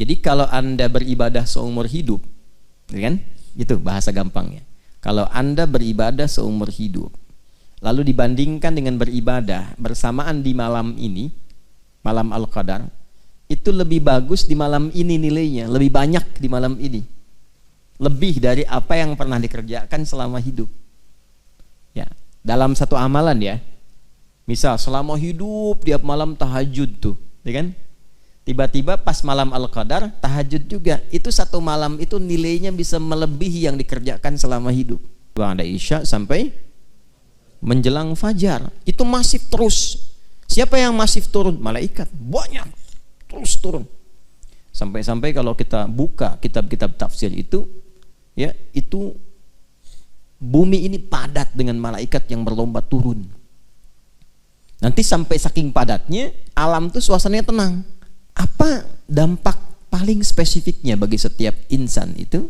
Jadi kalau Anda beribadah seumur hidup, kan? Itu bahasa gampangnya. Kalau Anda beribadah seumur hidup, lalu dibandingkan dengan beribadah bersamaan di malam ini, malam Al-Qadar, itu lebih bagus di malam ini nilainya, lebih banyak di malam ini. Lebih dari apa yang pernah dikerjakan selama hidup. Ya, dalam satu amalan ya. Misal selama hidup tiap malam tahajud tuh, ya kan? Tiba-tiba pas malam Al-Qadar tahajud juga. Itu satu malam itu nilainya bisa melebihi yang dikerjakan selama hidup. Ba'da Isya sampai menjelang fajar. Itu masif terus. Siapa yang masif turun? Malaikat. Banyak. Terus turun. Sampai-sampai kalau kita buka kitab-kitab tafsir itu, ya, itu bumi ini padat dengan malaikat yang berlomba turun. Nanti sampai saking padatnya, alam tuh suasananya tenang. Apa dampak paling spesifiknya bagi setiap insan itu?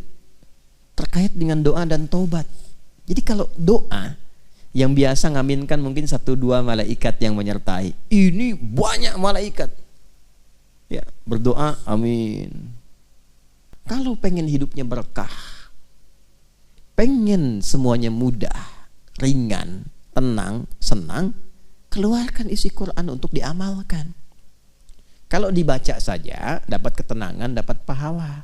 Terkait dengan doa dan taubat. Jadi kalau doa yang biasa ngaminkan mungkin 1-2 malaikat yang menyertai, ini banyak malaikat. Ya, berdoa amin. Kalau pengen hidupnya berkah, pengen semuanya mudah, ringan, tenang, senang, keluarkan isi Quran untuk diamalkan. Kalau dibaca saja dapat ketenangan, dapat pahala.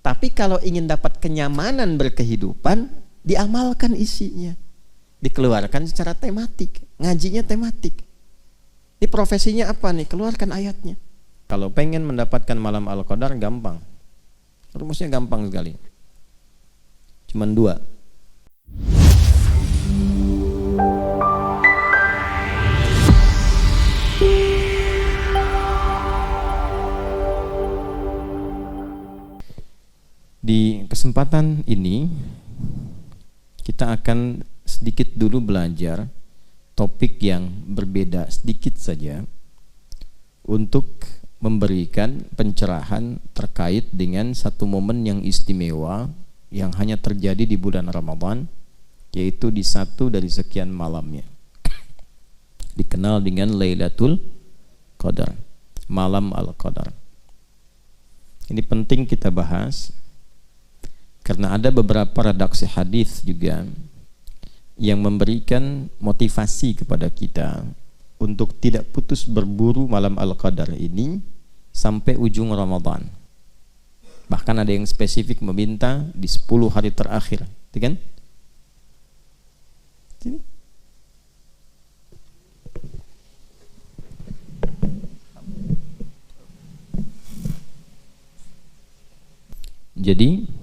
Tapi kalau ingin dapat kenyamanan berkehidupan, diamalkan isinya. Dikeluarkan secara tematik, ngajinya tematik. Ini profesinya apa nih? Keluarkan ayatnya. Kalau pengen mendapatkan malam Al-Qadar gampang. Rumusnya gampang sekali. Cuman 2. Di kesempatan ini kita akan sedikit dulu belajar topik yang berbeda sedikit saja untuk memberikan pencerahan terkait dengan satu momen yang istimewa yang hanya terjadi di bulan Ramadan, yaitu di satu dari sekian malamnya, dikenal dengan Lailatul Qadar, malam Al-Qadar. Ini penting kita bahas karena ada beberapa redaksi hadis juga yang memberikan motivasi kepada kita untuk tidak putus berburu malam Al-Qadar ini sampai ujung Ramadan. Bahkan ada yang spesifik meminta di 10 hari terakhir, kan? Sini. Jadi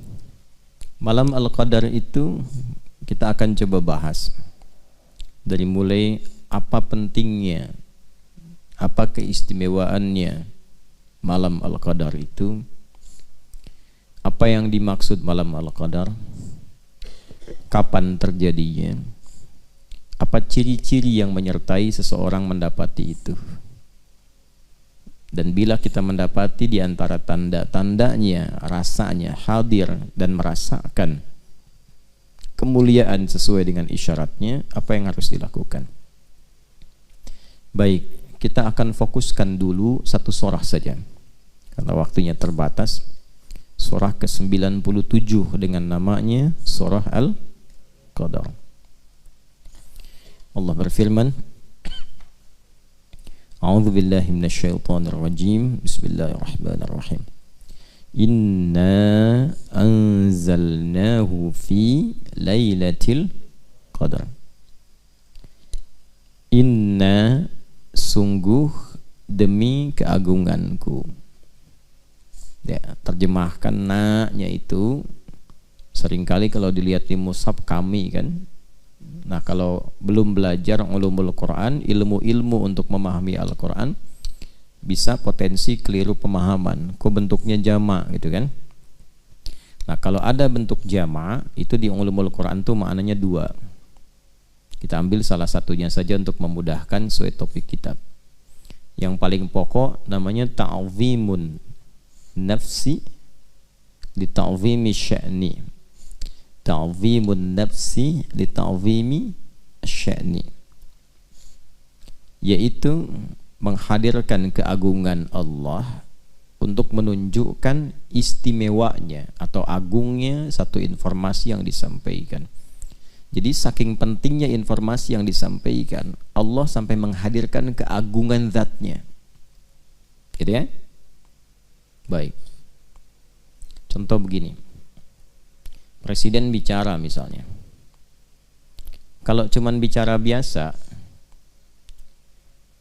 malam Al-Qadar itu kita akan coba bahas dari mulai apa pentingnya, apa keistimewaannya malam Al-Qadar itu, apa yang dimaksud malam Al-Qadar, kapan terjadinya, apa ciri-ciri yang menyertai seseorang mendapati itu. Dan bila kita mendapati di antara tanda-tandanya, rasanya hadir dan merasakan kemuliaan sesuai dengan isyaratnya, apa yang harus dilakukan? Baik, kita akan fokuskan dulu satu surah saja karena waktunya terbatas. Surah ke-97 dengan namanya Surah Al-Qadar. Allah berfirman, A'udzu billahi minasyaitonir rajim. Bismillahirrahmanirrahim. Inna anzalnahu fi lailatul qadar. Inna, sungguh, demi keagunganku. Ya, terjemahkan na-nya itu seringkali kalau dilihat di mushaf kami kan. Nah, kalau belum belajar ulumul Quran, ilmu-ilmu untuk memahami Al-Quran, bisa potensi keliru pemahaman. Kok bentuknya jama' gitu kan. Nah, kalau ada bentuk jama' itu di ulumul Quran tuh maknanya 2. Kita ambil salah satunya saja untuk memudahkan sesuai topik kitab. Yang paling pokok namanya ta'zimun nafsi li ta'zimi sya'ni. Ta'zimun nafsi li ta'zimi sya'ni, yaitu menghadirkan keagungan Allah untuk menunjukkan istimewanya atau agungnya satu informasi yang disampaikan. Jadi saking pentingnya informasi yang disampaikan, Allah sampai menghadirkan keagungan zatnya. Gitu ya? Baik. Contoh begini. Presiden bicara misalnya. Kalau cuman bicara biasa,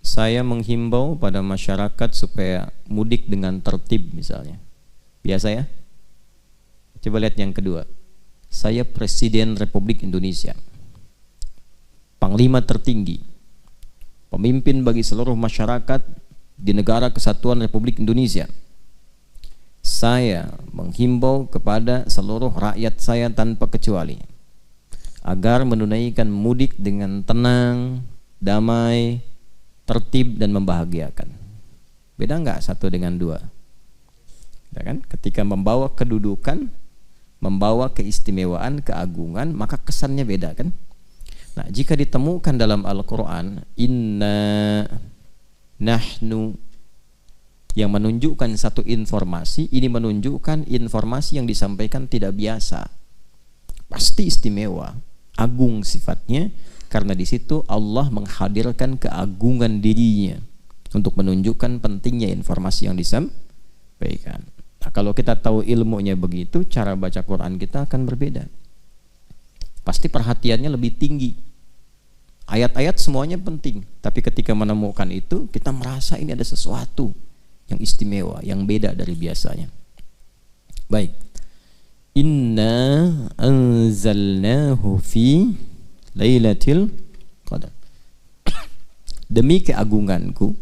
saya menghimbau pada masyarakat supaya mudik dengan tertib misalnya. Biasa ya? Coba lihat yang kedua. Saya Presiden Republik Indonesia, Panglima tertinggi, pemimpin bagi seluruh masyarakat di Negara Kesatuan Republik Indonesia. Saya menghimbau kepada seluruh rakyat saya tanpa kecuali agar menunaikan mudik dengan tenang, damai, tertib dan membahagiakan. Beda nggak satu dengan dua? Ya kan? Ketika membawa kedudukan, membawa keistimewaan, keagungan, maka kesannya beda kan? Nah, jika ditemukan dalam Al-Quran, inna nahnu, yang menunjukkan satu informasi, ini menunjukkan informasi yang disampaikan tidak biasa, pasti istimewa, agung sifatnya, karena di situ Allah menghadirkan keagungan dirinya untuk menunjukkan pentingnya informasi yang disampaikan. Nah, kalau kita tahu ilmunya begitu, cara baca Quran kita akan berbeda. Pasti perhatiannya lebih tinggi. Ayat-ayat semuanya penting, tapi ketika menemukan itu, kita merasa ini ada sesuatu yang istimewa, yang beda dari biasanya. Baik. Inna anzalnahu fi lailatul qadar. Demi keagunganku,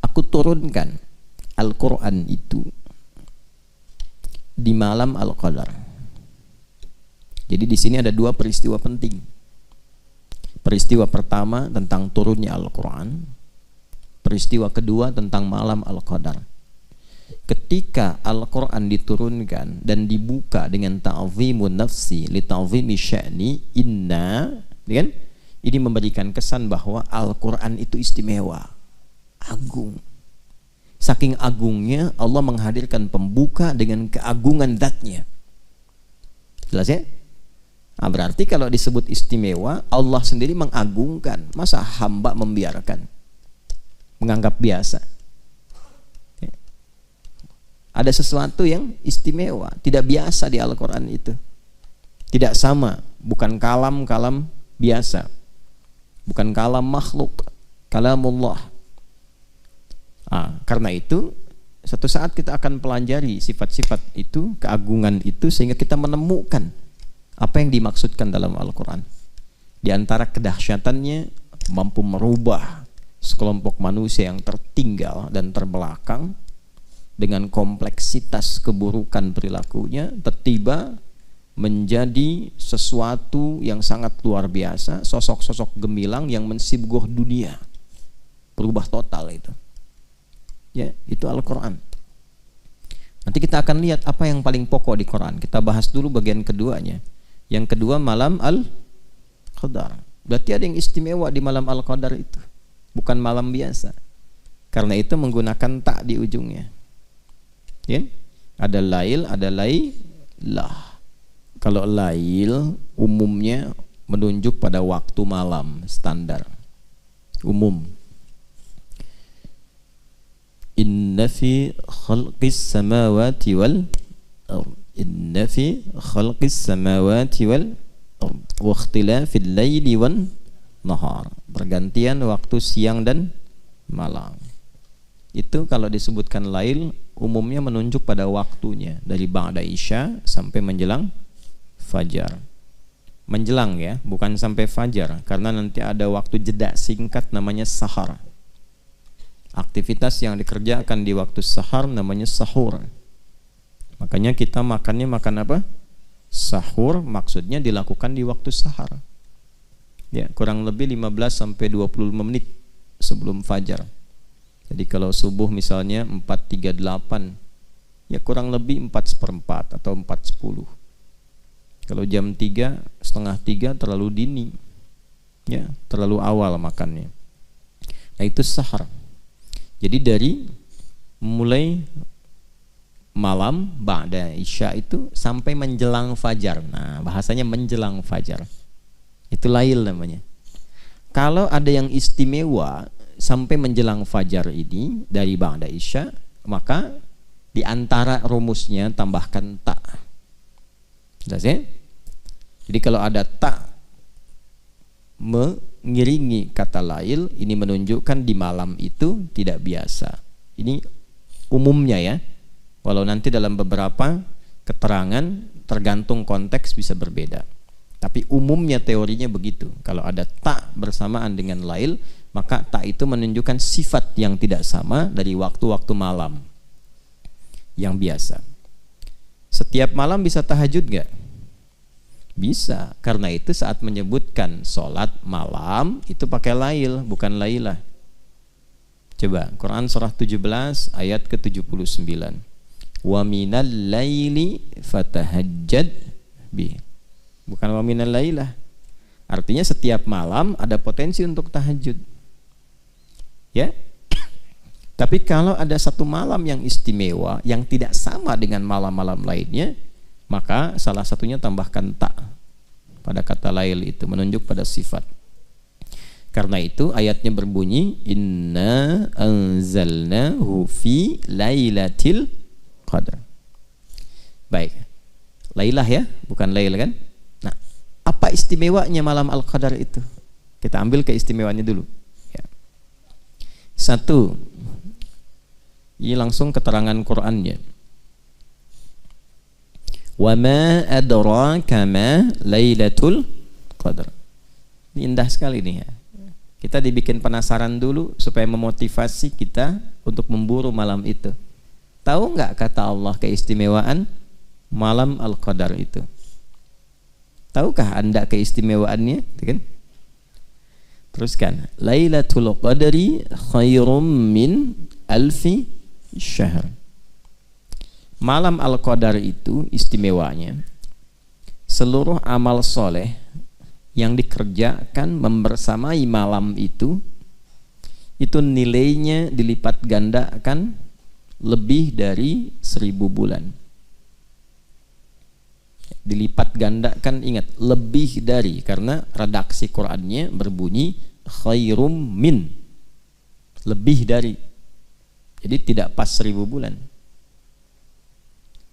aku turunkan Al-Quran itu di malam Al-Qadar. Jadi di sini ada dua peristiwa penting. Peristiwa pertama tentang turunnya Al-Quran, peristiwa kedua tentang malam Al-Qadar. Ketika Al-Quran diturunkan dan dibuka dengan ta'zimun nafsi li ta'zimi sya'ni inna, kan? Ini memberikan kesan bahwa Al-Quran itu istimewa, agung. Saking agungnya, Allah menghadirkan pembuka dengan keagungan zatnya. Jelas ya? Nah, berarti kalau disebut istimewa, Allah sendiri mengagungkan. Masa hamba membiarkan, menganggap biasa? Ada sesuatu yang istimewa, tidak biasa di Al-Quran itu. Tidak sama, bukan kalam-kalam biasa, bukan kalam makhluk, kalamullah. Karena itu suatu saat kita akan pelajari sifat-sifat itu, keagungan itu, sehingga kita menemukan apa yang dimaksudkan dalam Al-Quran. Di antara kedahsyatannya, mampu merubah sekelompok manusia yang tertinggal dan terbelakang dengan kompleksitas keburukan perilakunya, tiba-tiba menjadi sesuatu yang sangat luar biasa, sosok-sosok gemilang yang mensibgoh dunia, berubah total itu. Ya, itu Al-Quran. Nanti kita akan lihat apa yang paling pokok di Quran. Kita bahas dulu bagian keduanya. Yang kedua, malam Al-Qadar. Berarti ada yang istimewa di malam Al-Qadar itu, bukan malam biasa. Karena itu menggunakan tak di ujungnya. Ya? Ada lail, ada lailah. Kalau lail umumnya menunjuk pada waktu malam standar, umum. Inna fi khalqis samawati wal ardh, inna fi khalqis samawati wal ardh wa ikhtilafil laili wan nahar, pergantian waktu siang dan malam. Itu kalau disebutkan lail umumnya menunjuk pada waktunya dari ba'da isya sampai menjelang fajar. Menjelang ya, bukan sampai fajar, karena nanti ada waktu jeda singkat namanya sahar. Aktivitas yang dikerjakan di waktu sahar namanya sahur. Makanya kita makannya makan apa? Sahur, maksudnya dilakukan di waktu sahar. Ya, kurang lebih 15 sampai 25 menit sebelum fajar. Jadi kalau subuh misalnya 4.38, ya kurang lebih 4:4 atau 4:10. Kalau jam 3, setengah 3 terlalu dini, ya terlalu awal makannya. Nah itu sahar. Jadi dari mulai malam ba'da isya itu sampai menjelang fajar. Nah, bahasanya menjelang fajar. Itu lail namanya. Kalau ada yang istimewa sampai menjelang fajar ini dari ba'da isya, maka di antara rumusnya tambahkan ta. Jelas ya? Jadi kalau ada ta mengiringi kata lail, ini menunjukkan di malam itu tidak biasa. Ini umumnya ya. Walau nanti dalam beberapa keterangan tergantung konteks bisa berbeda. Tapi umumnya teorinya begitu. Kalau ada ta bersamaan dengan lail, maka ta itu menunjukkan sifat yang tidak sama dari waktu-waktu malam yang biasa. Setiap malam bisa tahajud gak? Bisa. Karena itu saat menyebutkan sholat malam itu pakai lail, bukan lailah. Coba Quran surah 17 ayat ke-79. Wa minal laili fatahajjad bi. Bukan wa minal lailah. Artinya setiap malam ada potensi untuk tahajud. Ya. Tapi kalau ada satu malam yang istimewa yang tidak sama dengan malam-malam lainnya, maka salah satunya tambahkan ta pada kata lail itu menunjuk pada sifat. Karena itu ayatnya berbunyi inna anzalnahu fi lailatul qadar. Baik. Lailah ya, bukan lail kan? Nah, apa istimewanya malam al-qadar itu? Kita ambil keistimewaannya dulu. Ya. Satu, ini langsung keterangan Qur'annya. Wa ma adraka ma lailatul qadar. Ini indah sekali nih ya. Kita dibikin penasaran dulu supaya memotivasi kita untuk memburu malam itu. Tahu nggak kata Allah keistimewaan malam al-qadar itu? Tahukah Anda keistimewaannya? Kan? Teruskan. Lailatul qadri khairum min alfi syahr. Malam al-qadar itu istimewanya seluruh amal soleh yang dikerjakan membersamai malam itu nilainya dilipat gandakan lebih dari 1000 bulan. Dilipat gandakan, ingat, lebih dari, karena redaksi Qur'annya berbunyi khairum min, lebih dari. Jadi tidak pas 1000 bulan.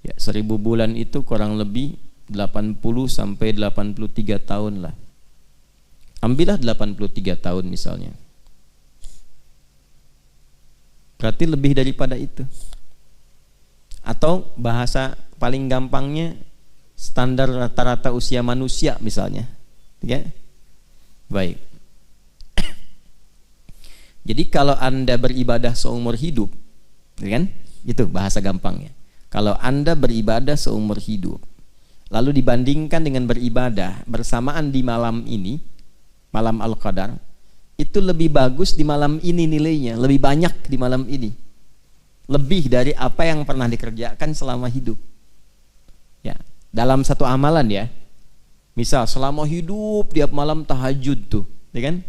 Ya, 1000 bulan itu kurang lebih 80 sampai 83 tahun lah. Ambillah 83 tahun misalnya. Berarti lebih daripada itu. Atau bahasa paling gampangnya standar rata-rata usia manusia misalnya. Ya. Baik. Jadi kalau Anda beribadah seumur hidup, kan? Itu bahasa gampangnya. Kalau Anda beribadah seumur hidup, lalu dibandingkan dengan beribadah bersamaan di malam ini, malam Al-Qadar, itu lebih bagus di malam ini nilainya, lebih banyak di malam ini, lebih dari apa yang pernah dikerjakan selama hidup. Ya, dalam satu amalan ya, misal selama hidup tiap malam tahajud tuh, ya kan?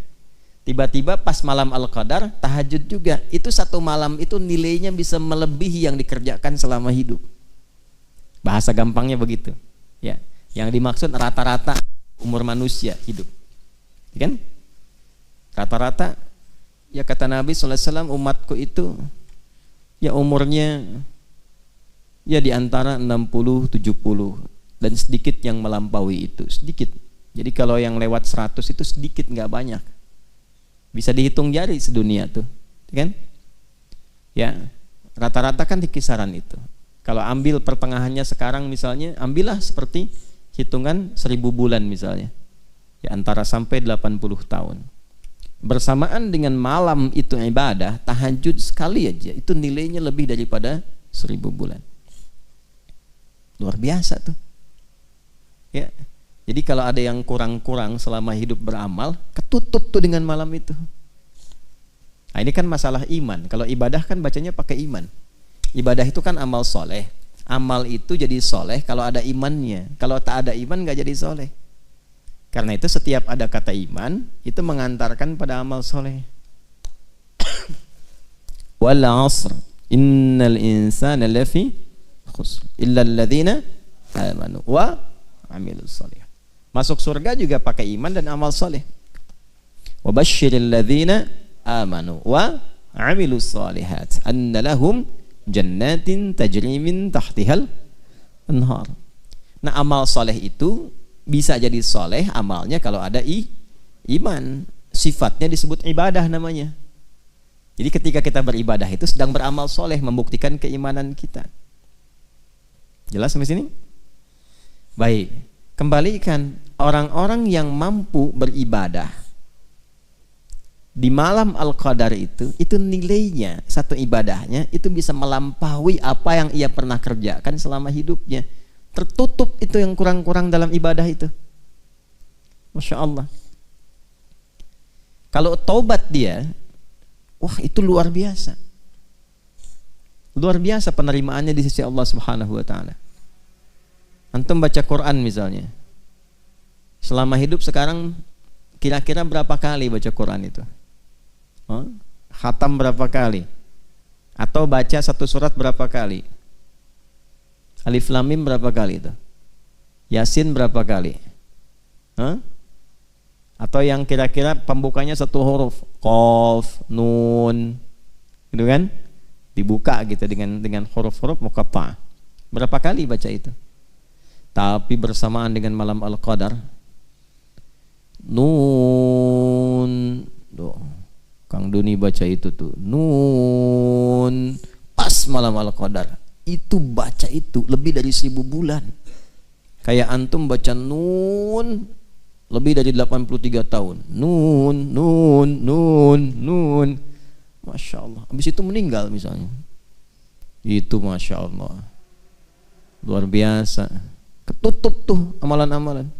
Tiba-tiba pas malam Al-Qadar tahajud juga, itu satu malam itu nilainya bisa melebihi yang dikerjakan selama hidup. Bahasa gampangnya begitu. Ya, yang dimaksud rata-rata umur manusia hidup. Kan? Rata-rata ya kata Nabi SAW, umatku itu ya umurnya ya di antara 60-70 dan sedikit yang melampaui itu, sedikit. Jadi kalau yang lewat 100 itu sedikit, nggak banyak. Bisa dihitung jari sedunia tuh, kan? Ya, rata-rata kan di kisaran itu. Kalau ambil pertengahannya sekarang misalnya, ambillah seperti hitungan 1000 bulan misalnya. Ya, antara sampai 80 tahun. Bersamaan dengan malam itu ibadah, tahajud sekali aja, itu nilainya lebih daripada 1000 bulan. Luar biasa tuh. Ya. Jadi kalau ada yang kurang-kurang selama hidup beramal, ketutup tuh dengan malam itu. Nah, ini kan masalah iman. Kalau ibadah kan bacanya pakai iman. Ibadah itu kan amal soleh. Amal itu jadi soleh kalau ada imannya. Kalau tak ada iman gak jadi soleh. Karena itu setiap ada kata iman itu mengantarkan pada amal soleh. Wal asr Innal insana lafi khusr illa alladzina amanu wa amilus shalihat. Masuk surga juga pakai iman dan amal saleh. Wa basyiril ladzina amanu wa amilus shalihat anna lahum jannatin tajri min tahtihal anhar. Nah, amal saleh itu bisa jadi saleh amalnya kalau ada iman. Sifatnya disebut ibadah namanya. Jadi ketika kita beribadah itu sedang beramal soleh, membuktikan keimanan kita. Jelas sampai sini? Baik, kembalikan orang-orang yang mampu beribadah di malam Al-Qadar itu nilainya, satu ibadahnya itu bisa melampaui apa yang ia pernah kerjakan selama hidupnya. Tertutup itu yang kurang-kurang dalam ibadah itu. Masya Allah. Kalau taubat dia, wah itu luar biasa. Luar biasa penerimaannya di sisi Allah Subhanahu wa taala. Antum baca Quran misalnya. Selama hidup sekarang kira-kira berapa kali baca Quran itu? Khatam berapa kali? Atau baca satu surat berapa kali? Alif Lam Mim berapa kali itu? Yasin berapa kali? Atau yang kira-kira pembukanya satu huruf, Qaf, Nun, gitu kan? Dibuka gitu dengan huruf-huruf muqatta'. Berapa kali baca itu? Tapi bersamaan dengan malam Al-Qadar, Nun, Kang Duni baca itu tuh, Nun, pas malam Al-Qadar, itu baca itu lebih dari 1000 bulan. Kayak antum baca Nun lebih dari 83 tahun. Nun. Masya Allah. Habis itu meninggal misalnya. Itu Masya Allah. Luar biasa. Ketutup tuh amalan-amalan.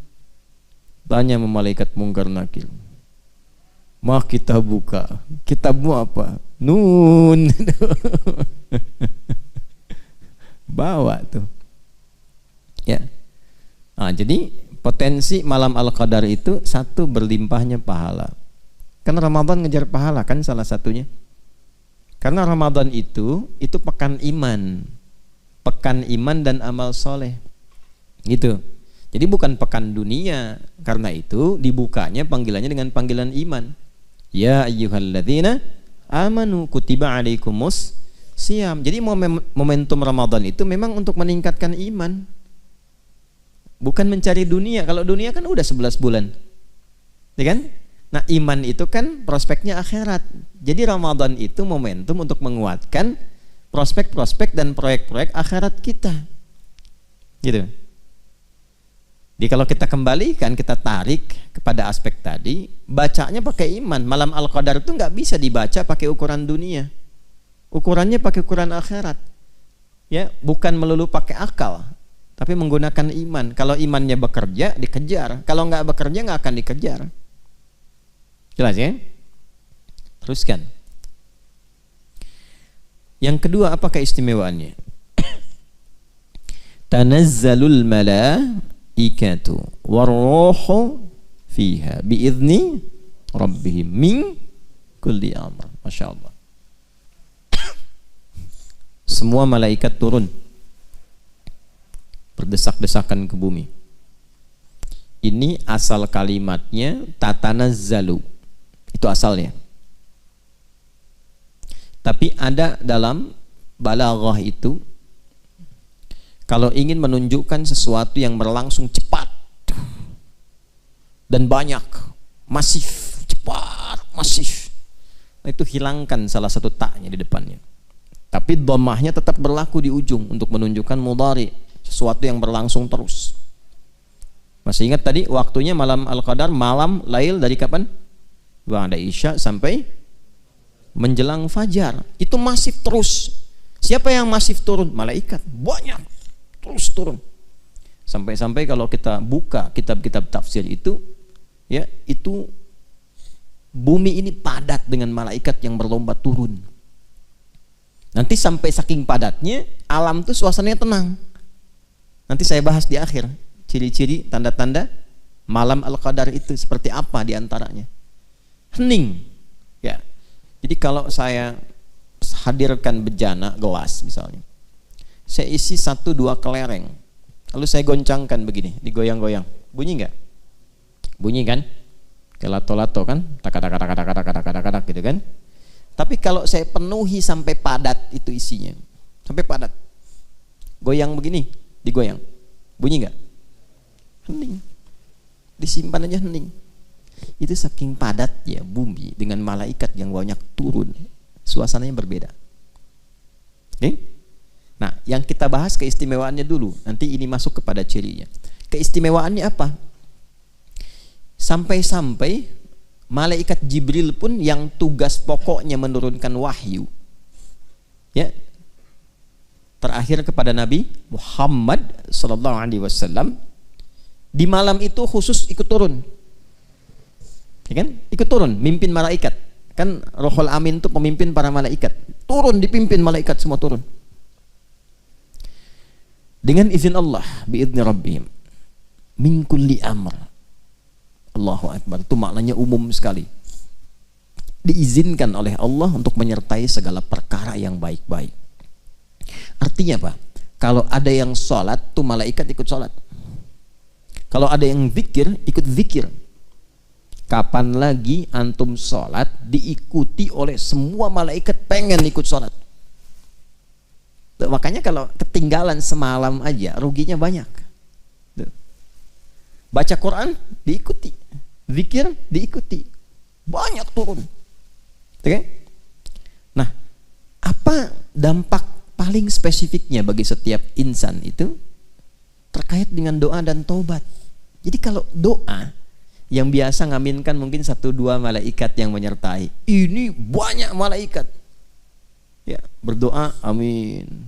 Tanya sama malaikat Mungkar Nakir. Mah kita buka. Kitabmu apa? Nun. Bawa tuh. Ya. Jadi potensi malam Al-Qadar itu satu, berlimpahnya pahala. Karena Ramadan ngejar pahala kan salah satunya. Karena Ramadan itu pekan iman. Pekan iman dan amal soleh. Gitu. Jadi bukan pekan dunia. Karena itu dibukanya panggilannya dengan panggilan iman. Ya ayyuhalladzina amanu kutiba alaikumus siyam. Jadi momentum Ramadan itu memang untuk meningkatkan iman. Bukan mencari dunia. Kalau dunia kan udah 11 bulan. Ya kan? Nah, iman itu kan prospeknya akhirat. Jadi Ramadan itu momentum untuk menguatkan prospek-prospek dan proyek-proyek akhirat kita. Gitu. Jadi kalau kita kembalikan, kita tarik kepada aspek tadi, bacanya pakai iman. Malam Al-Qadar itu nggak bisa dibaca pakai ukuran dunia. Ukurannya pakai ukuran akhirat. Ya, bukan melulu pakai akal, tapi menggunakan iman. Kalau imannya bekerja, dikejar. Kalau nggak bekerja, nggak akan dikejar. Jelas ya? Teruskan. Yang kedua, apa keistimewaannya? Tanazzalul malaikatu warruhu fiha biizni rabbihim min kulli amr. Masya Allah. Semua malaikat turun berdesak-desakan ke bumi. Ini asal kalimatnya tatanazzalu. Itu asalnya. Tapi ada dalam balaghah itu, kalau ingin menunjukkan sesuatu yang berlangsung cepat dan banyak, masif, cepat, masif, itu hilangkan salah satu taknya di depannya. Tapi dhammahnya tetap berlaku di ujung untuk menunjukkan mudhari, sesuatu yang berlangsung terus. Masih ingat tadi waktunya malam Al-Qadar, malam lail dari kapan? Ba'da Isya sampai menjelang fajar. Itu masif terus. Siapa yang masif turun? Malaikat. Banyak. Terus turun. Sampai-sampai kalau kita buka kitab-kitab tafsir itu, ya, itu bumi ini padat dengan malaikat yang berlomba turun. Nanti sampai saking padatnya, alam itu suasananya tenang. Nanti saya bahas di akhir ciri-ciri, tanda-tanda malam Al-Qadar itu seperti apa diantaranya. Hening, ya. Jadi kalau saya hadirkan bejana gelas misalnya. Saya isi 1-2 kelereng. Lalu saya goncangkan begini, digoyang-goyang. Bunyi nggak? Bunyi kan? Kayak lato-lato kan? Tak gitu kan? Tapi kalau saya penuhi sampai padat itu isinya, sampai padat, goyang begini, digoyang, bunyi nggak? Hening. Disimpan aja hening. Itu saking padat ya bumi dengan malaikat yang banyak turun, suasananya berbeda. Oke? Nah, yang kita bahas keistimewaannya dulu. Nanti ini masuk kepada cirinya. Keistimewaannya apa? Sampai-sampai malaikat Jibril pun yang tugas pokoknya menurunkan wahyu, ya, terakhir kepada Nabi Muhammad sallallahu alaihi wasallam, di malam itu khusus ikut turun. Ya kan? Ikut turun, mimpin malaikat. Kan Rohul Amin itu pemimpin para malaikat. Turun, dipimpin malaikat semua turun. Dengan izin Allah, biizni rabbihim, min kulli amr. Allahu Akbar. Itu maknanya umum sekali. Diizinkan oleh Allah untuk menyertai segala perkara yang baik-baik. Artinya apa? Kalau ada yang sholat, tuh malaikat ikut sholat. Kalau ada yang zikir, ikut zikir. Kapan lagi antum sholat diikuti oleh semua malaikat pengen ikut sholat? Tuh, makanya kalau ketinggalan semalam aja ruginya banyak. Tuh. Baca Quran diikuti, zikir diikuti, banyak turun. Oke? Nah, apa dampak paling spesifiknya bagi setiap insan itu? Terkait dengan doa dan taubat. Jadi kalau doa yang biasa ngaminkan mungkin 1-2 malaikat yang menyertai, ini banyak malaikat. Ya, berdoa amin.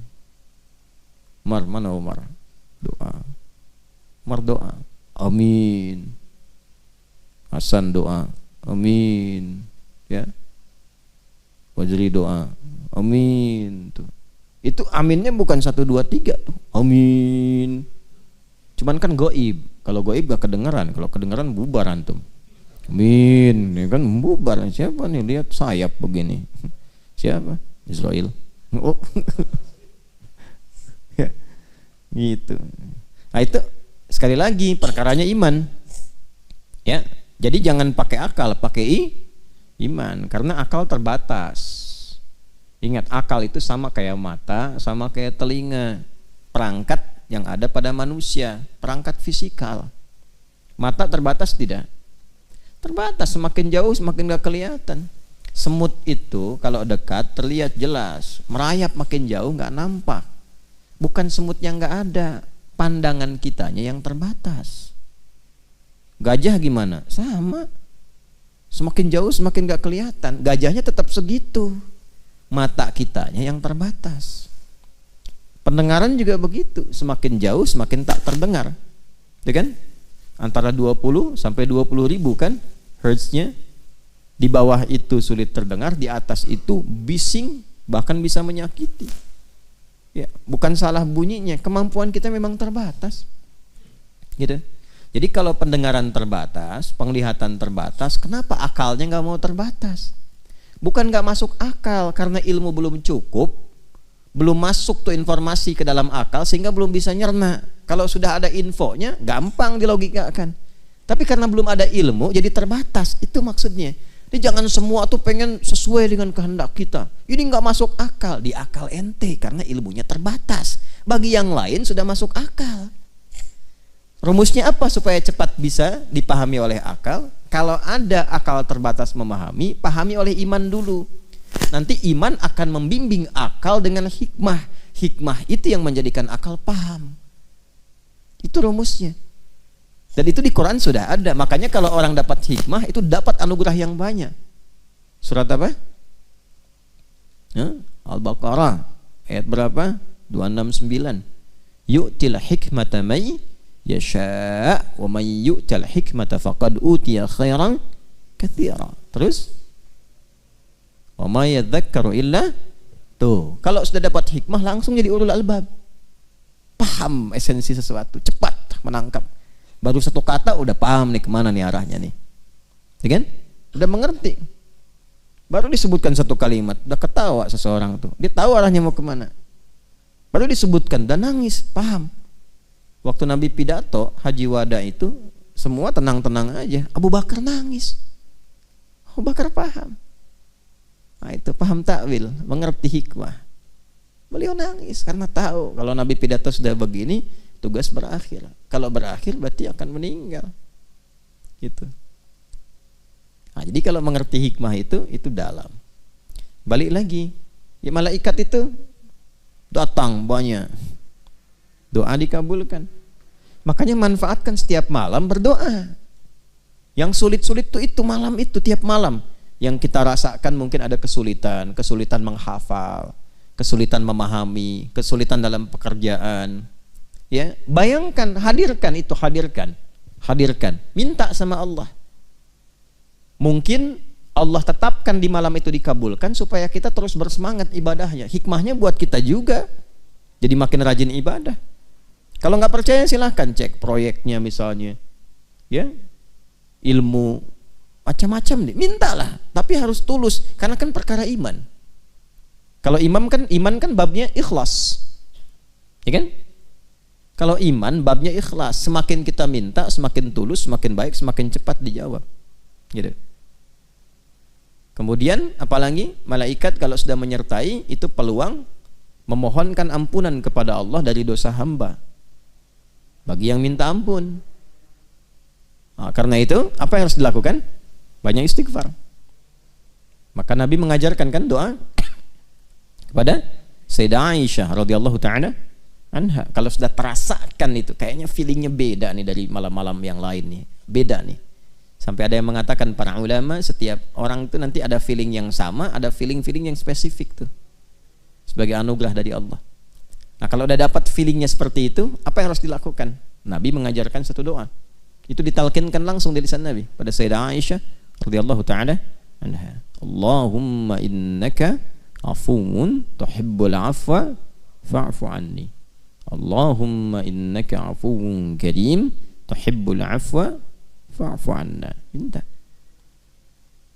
Umar, mana Umar? Doa. Umar doa. Amin. Hasan doa. Amin. Ya. Wajri doa. Amin. Tuh. Itu aminnya bukan 1, 2, 3 tuh. Amin. Cuman kan goib. Kalau goib gak kedengeran. Kalau kedengeran bubar antum. Amin. Ini kan bubar. Siapa nih? Lihat sayap begini. Siapa? Israel. Oh. Ya. Gitu. Nah itu sekali lagi perkaranya iman. Ya. Jadi jangan pakai akal, pakai iman. Karena akal terbatas. Ingat, akal itu sama kayak mata, sama kayak telinga. Perangkat yang ada pada manusia, perangkat fisikal. Mata terbatas tidak? Terbatas, semakin jauh semakin gak kelihatan. Semut itu kalau dekat terlihat jelas, merayap makin jauh gak nampak. Bukan semut yang gak ada, pandangan kitanya yang terbatas. Gajah gimana? Sama, semakin jauh semakin gak kelihatan. Gajahnya tetap segitu, mata kitanya yang terbatas. Pendengaran juga begitu, semakin jauh semakin tak terdengar, ya kan? Antara 20 sampai 20 ribu kan hertznya. Di bawah itu sulit terdengar, di atas itu bising, bahkan bisa menyakiti. Ya, bukan salah bunyinya, kemampuan kita memang terbatas, gitu. Jadi kalau pendengaran terbatas, penglihatan terbatas, kenapa akalnya nggak mau terbatas? Bukan nggak masuk akal, karena ilmu belum cukup. Belum masuk tuh informasi ke dalam akal sehingga belum bisa nyerna. Kalau sudah ada infonya gampang dilogikakan. Tapi karena belum ada ilmu jadi terbatas. Itu maksudnya. Jadi jangan semua tuh pengen sesuai dengan kehendak kita. Ini nggak masuk akal. Di akal ente karena ilmunya terbatas. Bagi yang lain sudah masuk akal. Rumusnya apa supaya cepat bisa dipahami oleh akal? Kalau ada akal terbatas memahami, pahami oleh iman dulu. Nanti iman akan membimbing akal dengan hikmah. Hikmah itu yang menjadikan akal paham. Itu rumusnya. Dan itu di Quran sudah ada. Makanya kalau orang dapat hikmah itu dapat anugerah yang banyak. Surat apa? Al-Baqarah ayat berapa? 269. Yu'til hikmata may yasha' wa may yu'tal hikmata faqad utiya khairan katsira. Terus wa may yadzakkaru illa, tuh, kalau sudah dapat hikmah langsung jadi ulul albab. Paham esensi sesuatu, cepat menangkap. Baru satu kata udah paham nih kemana nih arahnya nih. Ya kan? Udah mengerti. Baru disebutkan satu kalimat, udah ketawa seseorang tuh. Dia tahu arahnya mau kemana. Baru disebutkan dan nangis, paham. Waktu Nabi pidato Haji Wada itu semua tenang-tenang aja. Abu Bakar nangis. Abu Bakar paham. Nah itu paham takwil, mengerti hikmah. Beliau nangis karena tahu kalau Nabi pidato sudah begini, tugas berakhir. Kalau berakhir berarti akan meninggal. Gitu. Nah, jadi kalau mengerti hikmah itu dalam. Balik lagi, ya malaikat itu datang banyak. Doa dikabulkan. Makanya manfaatkan setiap malam berdoa. Yang sulit-sulit itu malam itu tiap malam. Yang kita rasakan mungkin ada kesulitan menghafal, kesulitan memahami, kesulitan dalam pekerjaan. Ya, bayangkan, hadirkan. Minta sama Allah. Mungkin Allah tetapkan di malam itu dikabulkan supaya kita terus bersemangat ibadahnya. Hikmahnya buat kita juga. Jadi makin rajin ibadah. Kalau nggak percaya silahkan cek proyeknya misalnya. Ya. Ilmu macam-macam nih. Mintalah, tapi harus tulus karena kan perkara iman. Kalau iman kan babnya ikhlas. Ya kan? Kalau iman babnya ikhlas, semakin kita minta, semakin tulus, semakin baik, semakin cepat dijawab. Gitu. Kemudian apalagi malaikat kalau sudah menyertai itu peluang memohonkan ampunan kepada Allah dari dosa hamba bagi yang minta ampun. Nah, karena itu apa yang harus dilakukan? Banyak istighfar. Maka Nabi mengajarkan kan doa kepada Sayyidah Aisyah radhiyallahu taala anha. Kalau sudah terasakan itu kayaknya feelingnya beda nih dari malam-malam yang lain nih, beda nih. Sampai ada yang mengatakan para ulama setiap orang itu nanti ada feeling yang sama, ada feeling-feeling yang spesifik tuh sebagai anugerah dari Allah. Nah kalau udah dapat feelingnya seperti itu, apa yang harus dilakukan? Nabi mengajarkan satu doa. Itu ditalkinkan langsung dari lisan Nabi pada Sayyidah Aisyah radhiyallahu taala anha. Allahumma innaka afuwun tuhibbul afwa fa'fu anni. Allahumma innaka afuwun karim tuhibbul afwa fa'fu anna. Minta.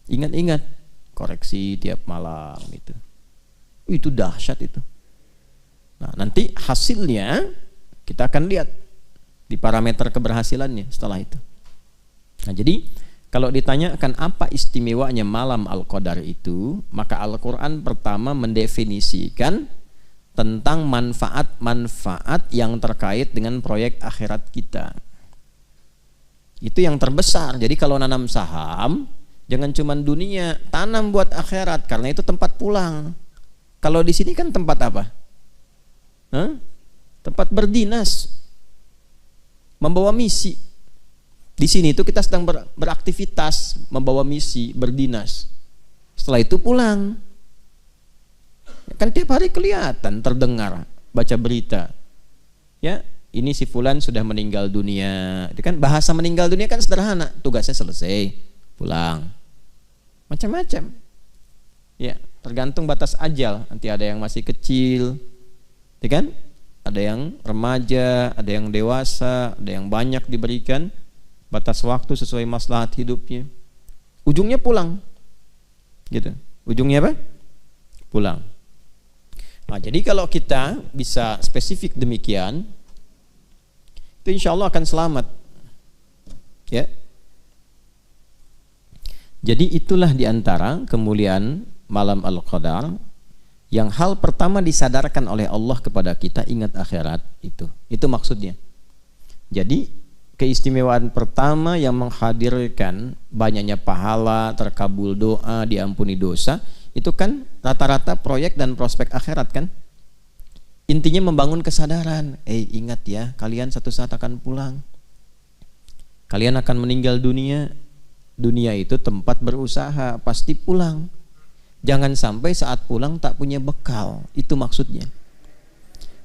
Ingat-ingat, koreksi tiap malam itu. Itu dahsyat itu. Nah, nanti hasilnya kita akan lihat di parameter keberhasilannya setelah itu. Nah, jadi kalau ditanyakan apa istimewanya malam Al-Qadar itu, maka Al-Qur'an pertama mendefinisikan tentang manfaat-manfaat yang terkait dengan proyek akhirat kita. Itu yang terbesar. Jadi kalau nanam saham, jangan cuma dunia, tanam buat akhirat karena itu tempat pulang. Kalau di sini kan tempat apa? Tempat berdinas, membawa misi. Di sini itu kita sedang beraktivitas, membawa misi, berdinas. Setelah itu pulang. Kan tiap hari kelihatan, terdengar, baca berita. Ya, ini si fulan sudah meninggal dunia. Itu kan bahasa meninggal dunia kan sederhana, tugasnya selesai, pulang. Macam-macam. Ya, tergantung batas ajal. Nanti ada yang masih kecil, ya kan? Ada yang remaja, ada yang dewasa, ada yang banyak diberikan batas waktu sesuai maslahat hidupnya. Ujungnya pulang. Gitu. Ujungnya apa? Pulang. Nah, jadi kalau kita bisa spesifik demikian, itu insya Allah akan selamat. Ya. Jadi itulah diantara kemuliaan malam Al-Qadar yang hal pertama disadarkan oleh Allah kepada kita, ingat akhirat itu. Itu maksudnya. Jadi keistimewaan pertama yang menghadirkan banyaknya pahala, terkabul doa, diampuni dosa, itu kan rata-rata proyek dan prospek akhirat kan. Intinya membangun kesadaran. Ingat ya, kalian satu saat akan pulang. Kalian akan meninggal dunia. Dunia itu tempat berusaha, pasti pulang. Jangan sampai saat pulang tak punya bekal. Itu maksudnya.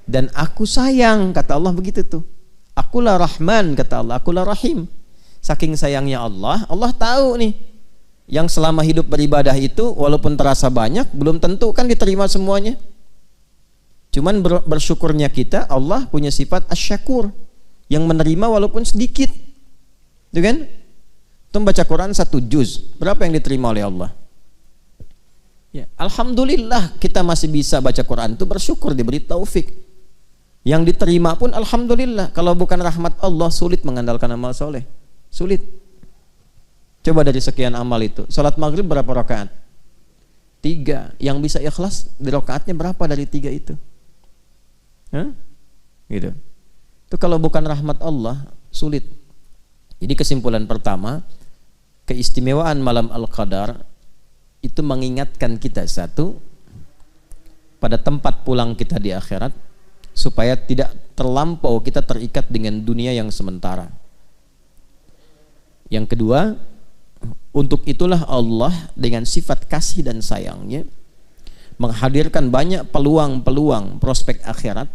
Dan aku sayang, kata Allah begitu tuh. Akulah Rahman, kata Allah, akulah Rahim. Saking sayangnya Allah, Allah tahu nih, yang selama hidup beribadah itu walaupun terasa banyak, belum tentu kan diterima semuanya. Cuman bersyukurnya kita, Allah punya sifat asyakur, yang menerima walaupun sedikit. Itu kan? Itu baca Quran 1 juz, berapa yang diterima oleh Allah? Ya, alhamdulillah kita masih bisa baca Quran itu bersyukur diberi taufik. Yang diterima pun alhamdulillah. Kalau bukan rahmat Allah sulit mengandalkan amal soleh. Sulit. Coba dari sekian amal itu, salat maghrib berapa rakaat? 3. Yang bisa ikhlas di rakaatnya berapa dari 3 itu? Hah? Gitu. Itu kalau bukan rahmat Allah sulit. Jadi kesimpulan pertama, keistimewaan malam Al-Qadar itu mengingatkan kita satu, pada tempat pulang kita di akhirat, supaya tidak terlampau kita terikat dengan dunia yang sementara. Yang kedua, untuk itulah Allah dengan sifat kasih dan sayangnya menghadirkan banyak peluang-peluang prospek akhirat,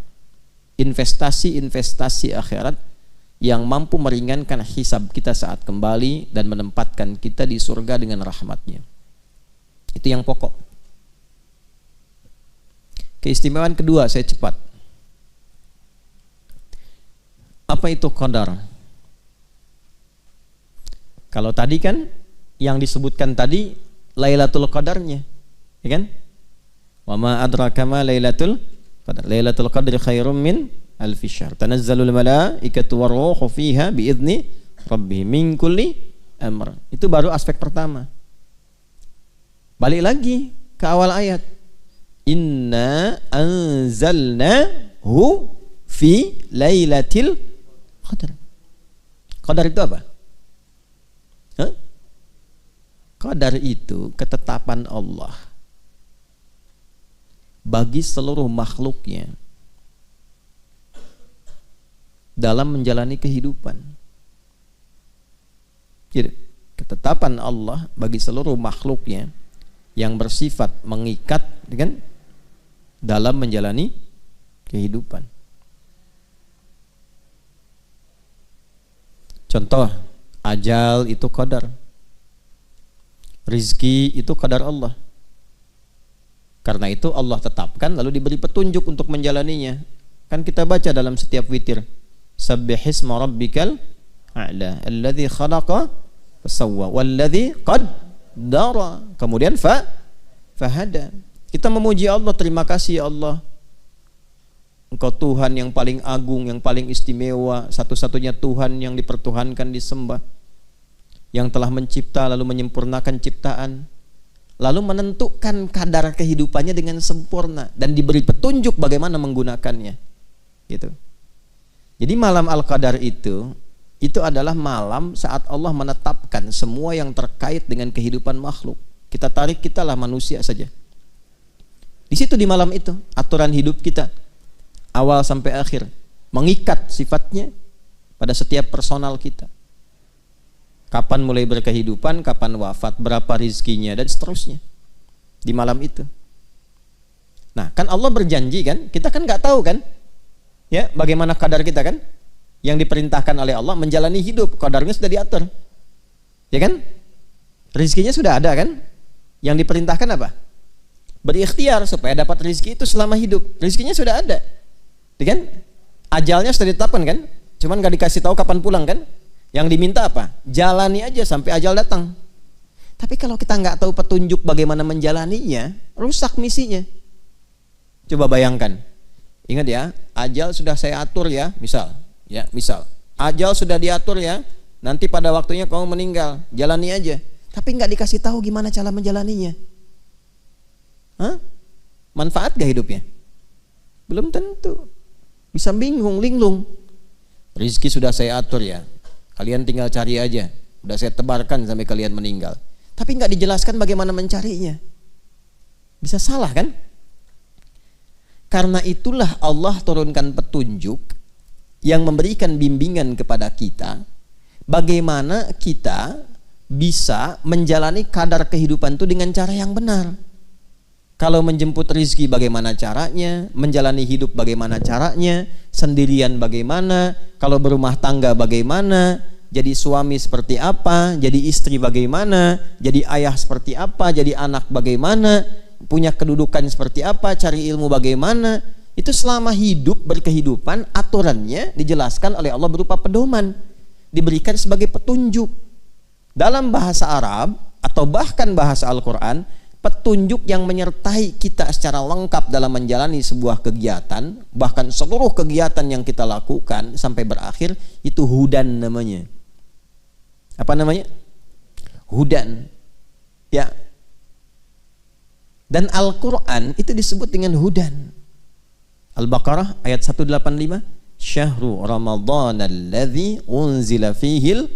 investasi-investasi akhirat yang mampu meringankan hisab kita saat kembali dan menempatkan kita di surga dengan rahmatnya. Itu yang pokok. Keistimewaan kedua, saya cepat. Apa itu qadar? Kalau tadi kan yang disebutkan tadi Lailatul Qadarnya, ya kan? Wa ma adraka ma Lailatul Qadar. Lailatul Qadri khairum min alfi syahr. Tanazzalul malaikatu waruhu fiha biidzni rabbihim min kulli amr. Itu baru aspek pertama. Balik lagi ke awal ayat. Inna anzalnahu fi lailatul qadar. Qadar itu apa? Hah? Qadar itu ketetapan Allah bagi seluruh makhluknya dalam menjalani kehidupan. Jadi, ketetapan Allah bagi seluruh makhluknya yang bersifat mengikat, kan, dalam menjalani kehidupan. Contoh, ajal itu qadar, rizki itu qadar Allah. Karena itu Allah tetapkan lalu diberi petunjuk untuk menjalaninya. Kan kita baca dalam setiap witir, sabbihisma rabbikal a'la alladzi khalaqa fasawwa walladzi qaddara, kemudian fahada. Kita memuji Allah, terima kasih ya Allah, Engkau Tuhan yang paling agung, yang paling istimewa, satu-satunya Tuhan yang dipertuhankan, disembah, yang telah mencipta lalu menyempurnakan ciptaan, lalu menentukan kadar kehidupannya dengan sempurna dan diberi petunjuk bagaimana menggunakannya. Gitu. Jadi malam Al-Qadar itu adalah malam saat Allah menetapkan semua yang terkait dengan kehidupan makhluk. Kita tarik, kitalah manusia saja. Di situ di malam itu aturan hidup kita awal sampai akhir mengikat sifatnya pada setiap personal kita. Kapan mulai berkehidupan, kapan wafat, berapa rizkinya, dan seterusnya di malam itu. Nah, kan Allah berjanji kan, kita kan nggak tahu kan, ya bagaimana kadar kita kan, yang diperintahkan oleh Allah menjalani hidup, kadarnya sudah diatur, ya kan, rizkinya sudah ada kan, yang diperintahkan apa? Berikhtiar supaya dapat rizki itu selama hidup, rizkinya sudah ada, ya kan, ajalnya sudah ditetapkan kan, cuman nggak dikasih tahu kapan pulang kan. Yang diminta apa? Jalani aja sampai ajal datang. Tapi kalau kita nggak tahu petunjuk bagaimana menjalaninya, rusak misinya. Coba bayangkan. Ingat ya, ajal sudah saya atur ya, misal. Ajal sudah diatur ya, nanti pada waktunya kamu meninggal, jalani aja. Tapi nggak dikasih tahu gimana cara menjalaninya. Hah? Manfaat gak hidupnya? Belum tentu. Bisa bingung, linglung. Rizki sudah saya atur ya, kalian tinggal cari aja, udah saya tebarkan sampai kalian meninggal. Tapi nggak dijelaskan bagaimana mencarinya. Bisa salah kan? Karena itulah Allah turunkan petunjuk yang memberikan bimbingan kepada kita bagaimana kita bisa menjalani kadar kehidupan itu dengan cara yang benar. Kalau menjemput rizki bagaimana caranya, menjalani hidup bagaimana caranya, sendirian bagaimana, kalau berumah tangga bagaimana, jadi suami seperti apa, jadi istri bagaimana, jadi ayah seperti apa, jadi anak bagaimana, punya kedudukan seperti apa, cari ilmu bagaimana. Itu selama hidup berkehidupan, aturannya dijelaskan oleh Allah berupa pedoman, diberikan sebagai petunjuk. Dalam bahasa Arab atau bahkan bahasa Al-Quran, petunjuk yang menyertai kita secara lengkap dalam menjalani sebuah kegiatan, bahkan seluruh kegiatan yang kita lakukan sampai berakhir, itu hudan namanya. Apa namanya? Hudan. Ya. Dan Al-Quran itu disebut dengan hudan. Al-Baqarah ayat 185, Syahrul Ramadhan alladzi unzila fihil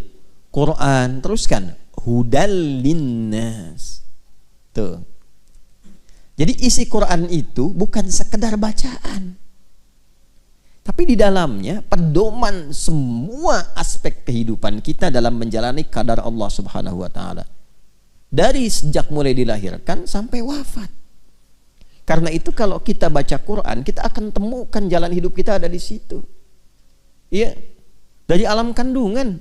Quran. Teruskan, hudal linnas. Tuh. Jadi isi Quran itu bukan sekedar bacaan, tapi di dalamnya pedoman semua aspek kehidupan kita dalam menjalani qadar Allah Subhanahu wa taala. Dari sejak mulai dilahirkan sampai wafat. Karena itu kalau kita baca Quran, kita akan temukan jalan hidup kita ada di situ. Iya. Dari alam kandungan,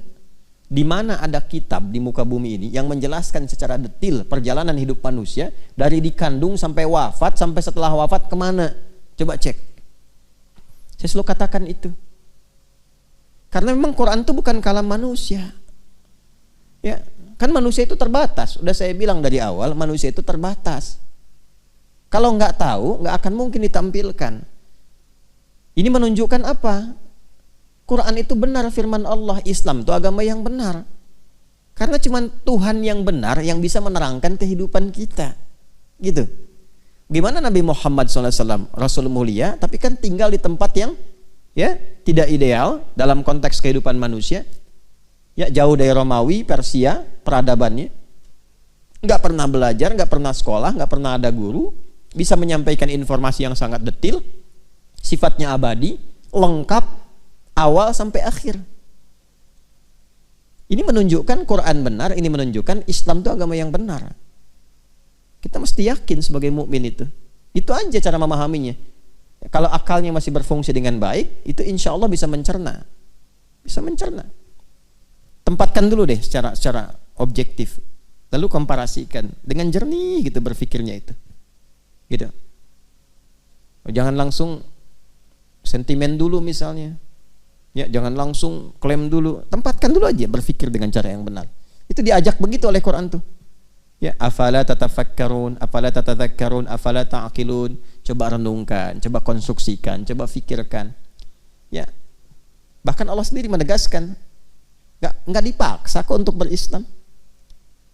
di mana ada kitab di muka bumi ini yang menjelaskan secara detail perjalanan hidup manusia dari dikandung sampai wafat, sampai setelah wafat kemana? Coba cek. Saya selalu katakan itu. Karena memang Quran itu bukan kalam manusia. Ya, kan manusia itu terbatas. Udah saya bilang dari awal, manusia itu terbatas. Kalau nggak tahu, nggak akan mungkin ditampilkan. Ini menunjukkan apa? Quran itu benar firman Allah, Islam itu agama yang benar. Karena cuma Tuhan yang benar yang bisa menerangkan kehidupan kita. Gitu. Gimana Nabi Muhammad SAW, Rasul mulia, tapi kan tinggal di tempat yang ya tidak ideal dalam konteks kehidupan manusia. Ya, jauh dari Romawi, Persia, peradabannya. Nggak pernah belajar, nggak pernah sekolah, nggak pernah ada guru. Bisa menyampaikan informasi yang sangat detail, sifatnya abadi, lengkap, awal sampai akhir. Ini menunjukkan Quran benar, ini menunjukkan Islam itu agama yang benar. Kita mesti yakin sebagai mukmin itu. Itu aja cara memahaminya. Kalau akalnya masih berfungsi dengan baik, itu insya Allah bisa mencerna. Bisa mencerna. Tempatkan dulu deh secara objektif. Lalu komparasikan dengan jernih gitu berpikirnya itu. Gitu. Jangan langsung sentimen dulu misalnya. Ya, jangan langsung klaim dulu. Tempatkan dulu aja berpikir dengan cara yang benar. Itu diajak begitu oleh Quran tuh. Ya, afala tatafakkarun, afala tatadzakkarun, afala ta'qilun. Coba renungkan, coba konstruksikan, coba fikirkan. Ya. Bahkan Allah sendiri menegaskan, enggak dipaksa kok untuk berislam.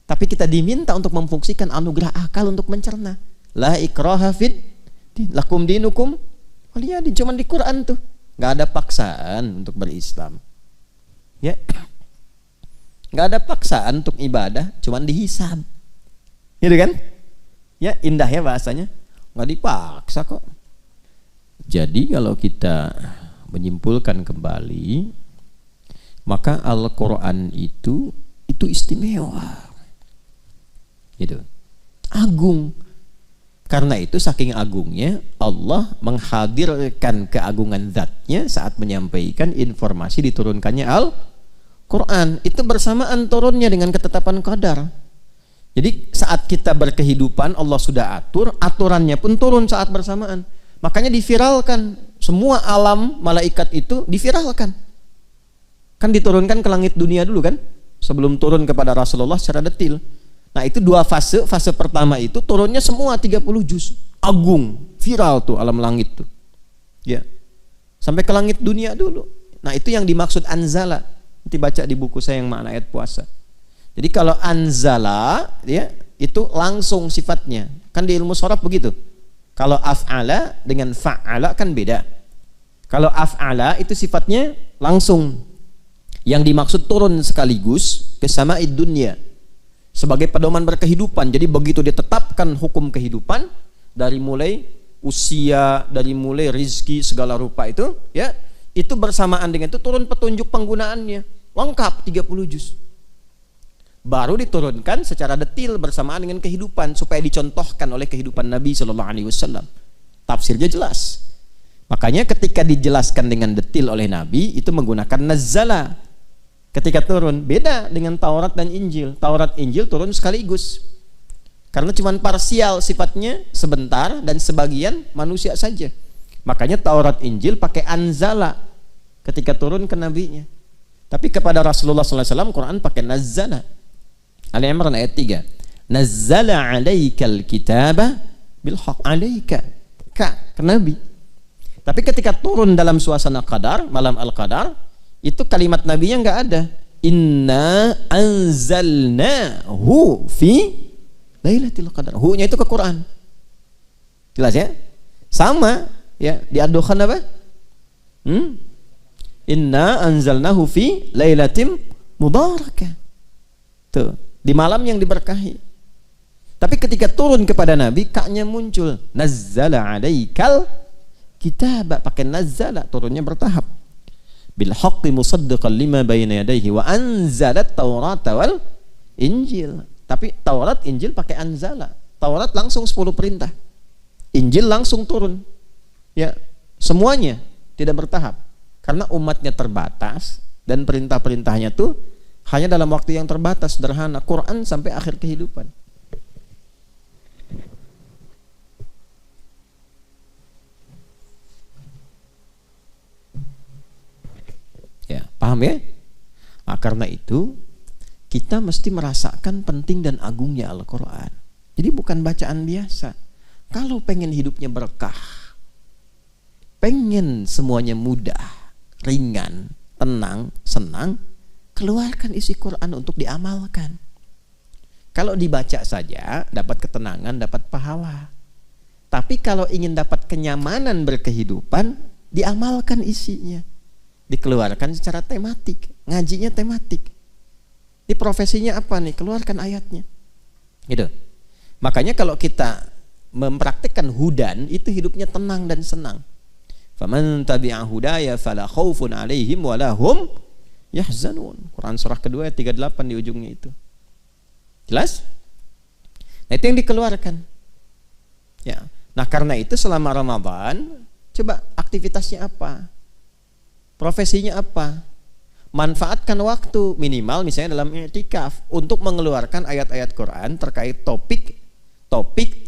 Tapi kita diminta untuk memfungsikan anugerah akal untuk mencerna. La ikraha fid din, lakum dinukum waliyadin. Cuman di Quran tuh nggak ada paksaan untuk berislam. Ya, nggak ada paksaan untuk ibadah, cuman dihisab. Gitu kan? Ya, indah ya bahasanya. Nggak dipaksa kok. Jadi kalau kita menyimpulkan kembali, maka Al-Quran itu istimewa. Gitu. Agung. Karena itu saking agungnya Allah menghadirkan keagungan zatnya saat menyampaikan informasi diturunkannya Al-Quran. Itu bersamaan turunnya dengan ketetapan qadar. Jadi saat kita berkehidupan Allah sudah atur, aturannya pun turun saat bersamaan. Makanya diviralkan. Semua alam malaikat itu diviralkan. Kan diturunkan ke langit dunia dulu kan? Sebelum turun kepada Rasulullah secara detail. Nah itu dua fase. Fase pertama itu turunnya semua 30 juz. Agung, viral tuh alam langit tuh. Ya. Sampai ke langit dunia dulu. Nah itu yang dimaksud anzala. Nanti baca di buku saya yang makna ayat puasa. Jadi kalau anzala ya itu langsung sifatnya. Kan di ilmu sharaf begitu. Kalau af'ala dengan fa'ala kan beda. Kalau af'ala itu sifatnya langsung. Yang dimaksud turun sekaligus ke sama'id dunya. Sebagai pedoman berkehidupan. Jadi begitu ditetapkan hukum kehidupan dari mulai usia, dari mulai rizki segala rupa itu, ya, itu bersamaan dengan itu turun petunjuk penggunaannya lengkap 30 juz. Baru diturunkan secara detail bersamaan dengan kehidupan supaya dicontohkan oleh kehidupan Nabi Shallallahu Alaihi Wasallam. Tafsirnya jelas. Makanya ketika dijelaskan dengan detail oleh Nabi itu menggunakan nazzala. Ketika turun, beda dengan Taurat dan Injil. Taurat Injil turun sekaligus. Karena cuma parsial sifatnya, sebentar dan sebagian manusia saja. Makanya Taurat Injil pakai anzala ketika turun ke nabinya. Tapi kepada Rasulullah SAW Quran pakai nazzala. Ali Imran ayat 3. Nazzala 'alaikal kitaba bil haqq. 'Alaika ke Nabi. Tapi ketika turun dalam suasana qadar, malam al-qadar, itu kalimat nabinya enggak ada. Inna anzalnahu fi lailatul qadar. Hu-nya itu ke Quran. Jelas ya? Sama ya, di ad-Dukhan apa? Inna anzalnahu fi lailatin mubarakah. Tuh, di malam yang diberkahi. Tapi ketika turun kepada Nabi, kaknya muncul. Nazzala 'alaikal kitab, pakai nazzala, turunnya bertahap. Bil haqqi musaddiqan lima bayna yadayhi wa anzalat Taurata wal Injil. Tapi Taurat, Injil pakai anzala. Taurat langsung 10 perintah. Injil langsung turun. Ya, semuanya tidak bertahap. Karena umatnya terbatas dan perintah-perintahnya tuh hanya dalam waktu yang terbatas, sederhana. Quran sampai akhir kehidupan. Ya, paham ya? Nah, karena itu kita mesti merasakan penting dan agungnya Al-Quran. Jadi bukan bacaan biasa. Kalau pengen hidupnya berkah, pengen semuanya mudah, ringan, tenang, senang, keluarkan isi Quran untuk diamalkan. Kalau dibaca saja dapat ketenangan, dapat pahala. Tapi kalau ingin dapat kenyamanan berkehidupan, diamalkan isinya. Dikeluarkan secara tematik, ngajinya tematik. Di profesinya apa nih? Keluarkan ayatnya. Gitu. Makanya kalau kita mempraktikkan hudan, itu hidupnya tenang dan senang. Faman tabi'a hudaya fala khaufun 'alaihim wa lahum yahzanun. Quran surah kedua ayat 38 di ujungnya itu. Jelas? Nah, itu yang dikeluarkan. Ya. Nah, karena itu selama Ramadan, coba aktivitasnya apa? Profesinya apa? Manfaatkan waktu minimal misalnya dalam i'tikaf untuk mengeluarkan ayat-ayat Quran terkait topik,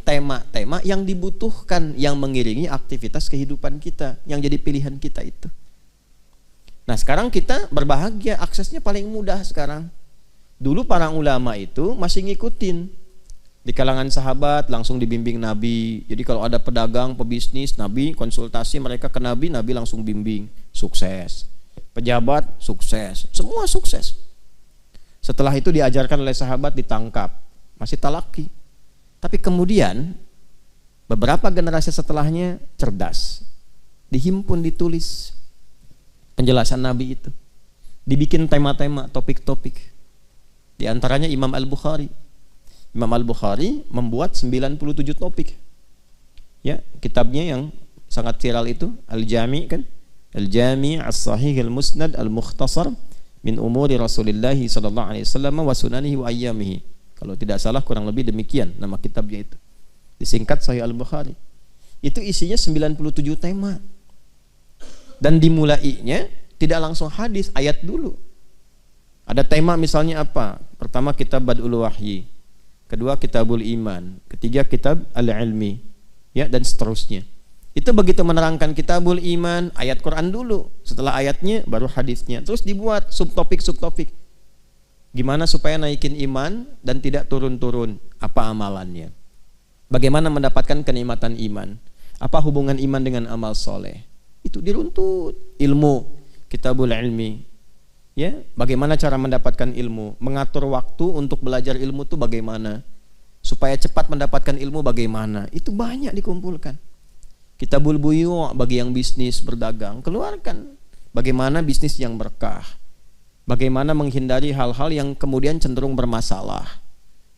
tema-tema yang dibutuhkan, yang mengiringi aktivitas kehidupan kita, yang jadi pilihan kita itu. Nah, sekarang kita berbahagia, aksesnya paling mudah sekarang. Dulu para ulama itu masih ngikutin. Di kalangan sahabat langsung dibimbing Nabi. Jadi kalau ada pedagang, pebisnis, Nabi konsultasi mereka ke Nabi, Nabi langsung bimbing. Sukses. Pejabat, sukses. Semua sukses. Setelah itu diajarkan oleh sahabat, ditangkap. Masih talaki. Tapi kemudian beberapa generasi setelahnya cerdas. Dihimpun, ditulis penjelasan Nabi itu. Dibikin tema-tema, topik-topik. Di antaranya Imam Al-Bukhari. Imam Al-Bukhari membuat 97 topik. Ya, kitabnya yang sangat viral itu Al-Jami' kan? Al-Jami' As-Sahih Al-Musnad Al-Mukhtasar min umuri Rasulillah sallallahu alaihi wasallam wa sunanihi wa ayyamihi. Kalau tidak salah kurang lebih demikian nama kitabnya itu. Disingkat Sahih Al-Bukhari. Itu isinya 97 tema. Dan dimulainya tidak langsung hadis, ayat dulu. Ada tema misalnya apa? Pertama kitab Bad'ul Wahyi. Kedua kitabul iman, ketiga kitab al-ilmi, ya, dan seterusnya. Itu begitu menerangkan kitabul iman, ayat Quran dulu, setelah ayatnya baru hadisnya. Terus dibuat subtopik. Gimana supaya naikin iman dan tidak turun-turun? Apa amalannya? Bagaimana mendapatkan kenikmatan iman? Apa hubungan iman dengan amal soleh? Itu diruntut. Ilmu, kitabul ilmi. Ya, bagaimana cara mendapatkan ilmu, mengatur waktu untuk belajar ilmu itu bagaimana, supaya cepat mendapatkan ilmu bagaimana, itu banyak dikumpulkan. Kitabul buyu' bagi yang bisnis berdagang, keluarkan bagaimana bisnis yang berkah, bagaimana menghindari hal-hal yang kemudian cenderung bermasalah,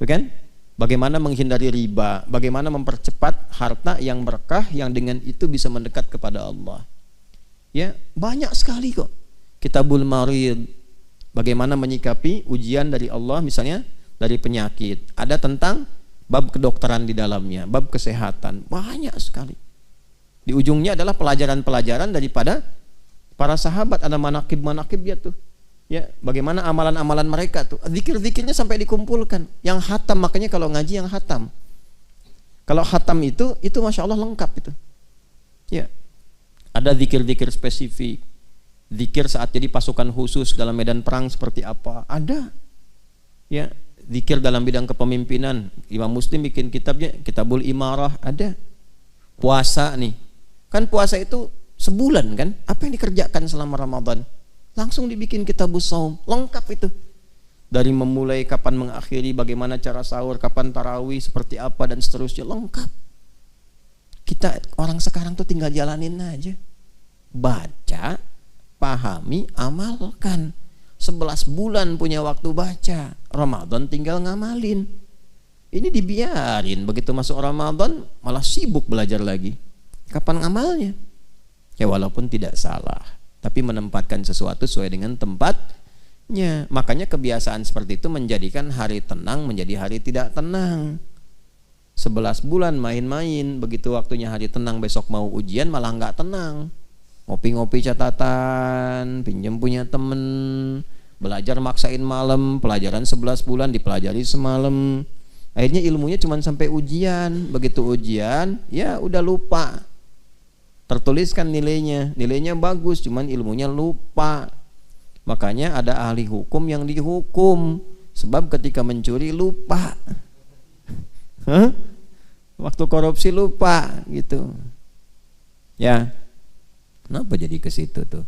itu kan? Bagaimana menghindari riba, bagaimana mempercepat harta yang berkah yang dengan itu bisa mendekat kepada Allah. Ya, banyak sekali kok. Kitabul Marid, bagaimana menyikapi ujian dari Allah, misalnya dari penyakit. Ada tentang bab kedokteran di dalamnya, bab kesehatan, banyak sekali. Di ujungnya adalah pelajaran-pelajaran daripada para sahabat, ada manaqib-manaqib ya tuh. Ya, bagaimana amalan-amalan mereka tuh. Zikir-zikirnya sampai dikumpulkan. Yang khatam, makanya kalau ngaji yang khatam. Kalau khatam itu Masya Allah lengkap itu. Ya. Ada zikir-zikir spesifik. Zikir saat jadi pasukan khusus dalam medan perang seperti apa? Ada. Ya, zikir dalam bidang kepemimpinan. Imam Muslim bikin kitabnya, Kitabul Imarah, ada. Puasa nih. Kan puasa itu sebulan kan? Apa yang dikerjakan selama Ramadan? Langsung dibikin Kitabus Shaum, lengkap itu. Dari memulai kapan mengakhiri, bagaimana cara sahur, kapan tarawih, seperti apa dan seterusnya, lengkap. Kita orang sekarang tuh tinggal jalanin aja. Baca, pahami, amalkan. 11 bulan punya waktu baca. Ramadan tinggal ngamalin. Ini dibiarin, begitu masuk Ramadan malah sibuk belajar lagi. Kapan ngamalnya? Ya walaupun tidak salah, tapi menempatkan sesuatu sesuai dengan tempatnya. Makanya kebiasaan seperti itu menjadikan hari tenang menjadi hari tidak tenang. 11 bulan main-main, begitu waktunya hari tenang, besok mau ujian malah nggak tenang. Ngopi-ngopi catatan, pinjam punya temen, belajar maksain malam, pelajaran 11 bulan dipelajari semalam. Akhirnya ilmunya cuma sampai ujian. Begitu ujian, ya udah lupa. Tertuliskan nilainya bagus, cuman ilmunya lupa. Makanya ada ahli hukum yang dihukum, sebab ketika mencuri lupa. Waktu korupsi lupa gitu. Ya. Kenapa jadi ke situ tuh?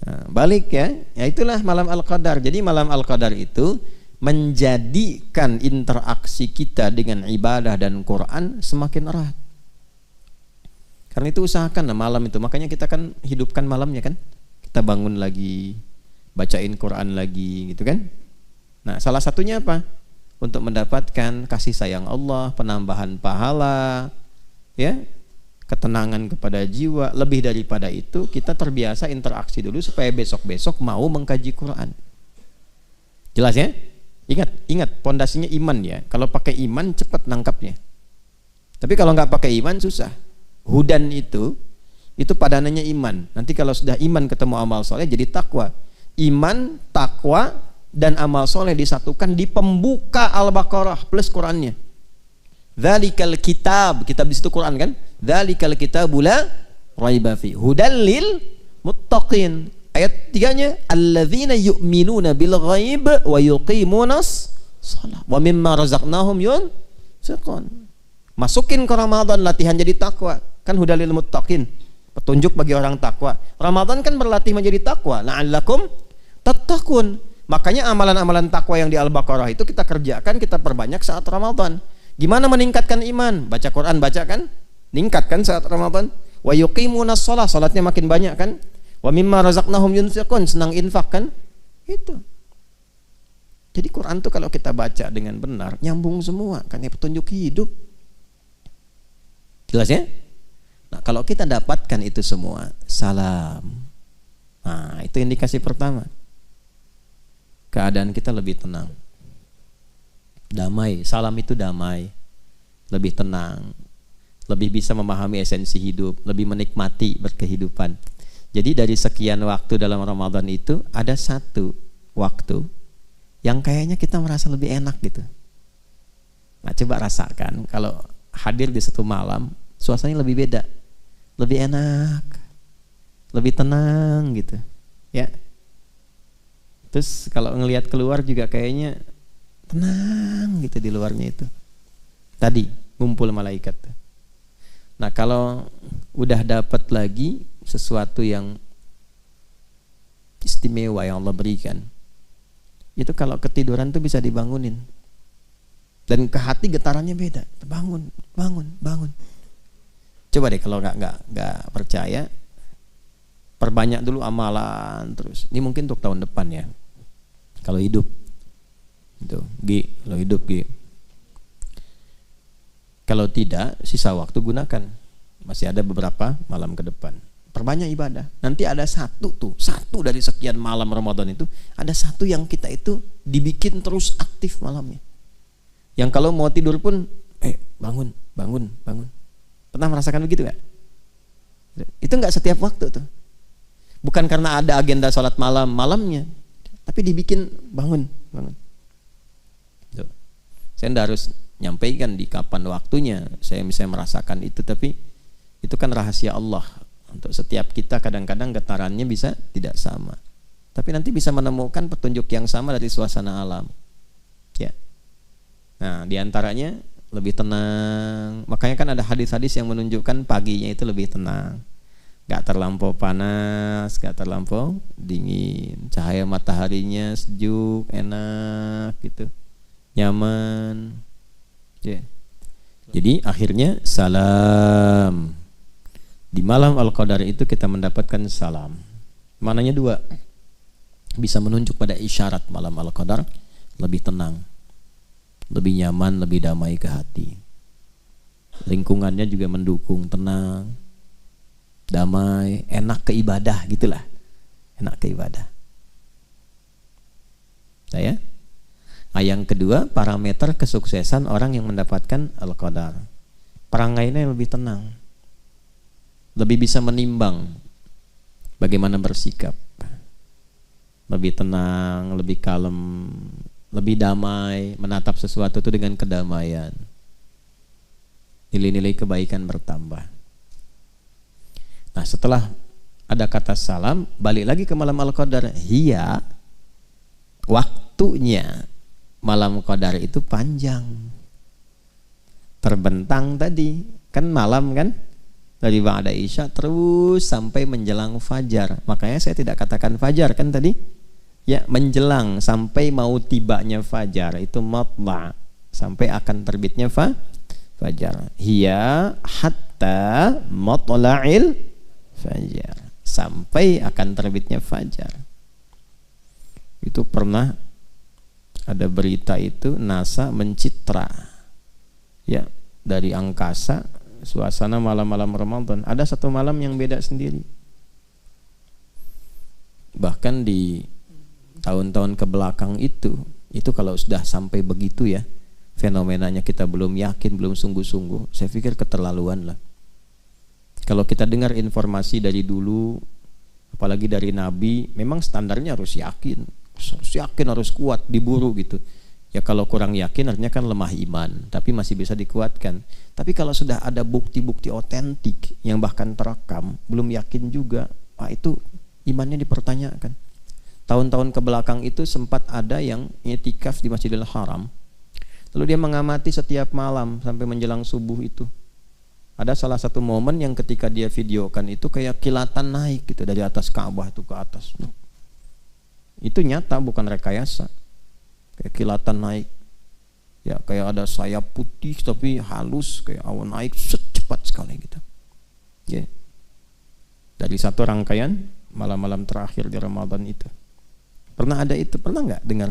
Nah, balik ya. Ya itulah malam Al-Qadar. Jadi malam Al-Qadar itu menjadikan interaksi kita dengan ibadah dan Quran semakin erat. Karena itu usahakan malam itu. Makanya kita kan hidupkan malamnya kan. Kita bangun lagi, bacain Quran lagi gitu kan. Nah, salah satunya apa? Untuk mendapatkan kasih sayang Allah, penambahan pahala, ya, ketenangan kepada jiwa. Lebih daripada itu, kita terbiasa interaksi dulu supaya besok-besok mau mengkaji Quran. Jelas ya? Ingat pondasinya iman ya. Kalau pakai iman cepat nangkapnya. Tapi kalau nggak pakai iman susah. Hudan itu padanannya iman. Nanti kalau sudah iman ketemu amal soleh jadi takwa. Iman, takwa dan amal soleh disatukan di pembuka Al-Baqarah plus Qurannya. Dzalikal kitab di situ Quran kan? Dzalikal kitabu la raiba fi hudal lil muttaqin. Ayat 3-nya alladzina yu'minuna bil ghaib wa yuqimunas shalah wa mimma razaqnahum yunfiqun. Masukin ke Ramadan latihan jadi takwa. Kan hudal lil muttaqin, petunjuk bagi orang takwa. Ramadan kan berlatih menjadi takwa, la'allakum tattaqun. Makanya amalan-amalan takwa yang di Al-Baqarah itu kita kerjakan, kita perbanyak saat Ramadan. Gimana meningkatkan iman? Baca Quran, baca kan? Ningkatkan saat Ramadan. Wa yuqimunas shalah, salatnya makin banyak kan? Wa mimma razaqnahum yunfiqun, senang infak kan? Itu. Jadi Quran tuh kalau kita baca dengan benar, nyambung semua, kan ya petunjuk hidup. Jelas ya? Nah, kalau kita dapatkan itu semua, salam. Nah, itu indikasi pertama. Keadaan kita lebih tenang, damai. Salam itu damai, lebih tenang, lebih bisa memahami esensi hidup, lebih menikmati berkehidupan. Jadi dari sekian waktu dalam Ramadan itu ada satu waktu yang kayaknya kita merasa lebih enak gitu. Nah, coba rasakan kalau hadir di satu malam, suasananya lebih beda, lebih enak, lebih tenang gitu ya. Terus kalau ngelihat keluar juga kayaknya tenang gitu di luarnya itu. Tadi ngumpul malaikat. Nah, kalau udah dapat lagi sesuatu yang istimewa yang Allah berikan, itu kalau ketiduran tuh bisa dibangunin. Dan ke hati getarannya beda. Bangun. Coba deh kalau nggak percaya, perbanyak dulu amalan terus. Ini mungkin untuk tahun depan ya. Kalau hidup, itu, kalau hidup. Kalau tidak, sisa waktu gunakan. Masih ada beberapa malam ke depan. Perbanyak ibadah. Nanti ada satu dari sekian malam Ramadan itu, ada satu yang kita itu dibikin terus aktif malamnya. Yang kalau mau tidur pun, bangun. Pernah merasakan begitu nggak? Itu nggak setiap waktu tuh. Bukan karena ada agenda sholat malamnya, tapi dibikin bangun. Tuh. Saya tidak harus nyampaikan di kapan waktunya saya misalnya merasakan itu, tapi itu kan rahasia Allah. Untuk setiap kita kadang-kadang getarannya bisa tidak sama, tapi nanti bisa menemukan petunjuk yang sama dari suasana alam. Nah, diantaranya lebih tenang. Makanya kan ada hadis-hadis yang menunjukkan paginya itu lebih tenang. Gak terlampau panas, gak terlampau dingin. Cahaya mataharinya sejuk, enak gitu. Nyaman. Yeah. Jadi akhirnya salam. Di malam Al-Qadar itu kita mendapatkan salam. Maknanya dua. Bisa menunjuk pada isyarat malam Al-Qadar lebih tenang, lebih nyaman, lebih damai ke hati. Lingkungannya juga mendukung, tenang, damai, enak ke ibadah gitulah. Enak ke ibadah. Saya. Nah, yang kedua, parameter kesuksesan orang yang mendapatkan Al-Qadar. Perangainya lebih tenang. Lebih bisa menimbang bagaimana bersikap. Lebih tenang, lebih kalem, lebih damai, menatap sesuatu itu dengan kedamaian. Nilai-nilai kebaikan bertambah. Nah, setelah ada kata salam, balik lagi ke malam Al-Qadar. Hiya, waktunya malam Qadar itu panjang. Terbentang tadi, kan malam kan? Dari ba'da isya terus sampai menjelang fajar. Makanya saya tidak katakan fajar kan tadi? Ya, menjelang sampai mau tibanya fajar itu matla, sampai akan terbitnya fajar. Hiya hatta matla'il fajar, sampai akan terbitnya fajar. Itu pernah ada berita itu NASA mencitra ya dari angkasa suasana malam-malam Ramadan. Ada satu malam yang beda sendiri. Bahkan di tahun-tahun ke belakang itu kalau sudah sampai begitu ya, fenomenanya kita belum yakin, belum sungguh-sungguh, saya pikir keterlaluan lah. Kalau kita dengar informasi dari dulu, apalagi dari Nabi, memang standarnya harus yakin, harus kuat, diburu gitu. Ya kalau kurang yakin artinya kan lemah iman, tapi masih bisa dikuatkan. Tapi kalau sudah ada bukti-bukti otentik yang bahkan terekam, belum yakin juga, itu imannya dipertanyakan. Tahun-tahun ke belakang itu sempat ada yang i'tikaf di Masjidil Haram. Lalu dia mengamati setiap malam sampai menjelang subuh itu. Ada salah satu momen yang ketika dia videokan itu kayak kilatan naik gitu dari atas Ka'bah itu ke atas. Itu nyata, bukan rekayasa. Kayak kilatan naik. Ya kayak ada sayap putih tapi halus, kayak awan naik cepat sekali gitu. Ya. Dari satu rangkaian malam-malam terakhir di Ramadan itu. Pernah ada itu? Pernah nggak dengar?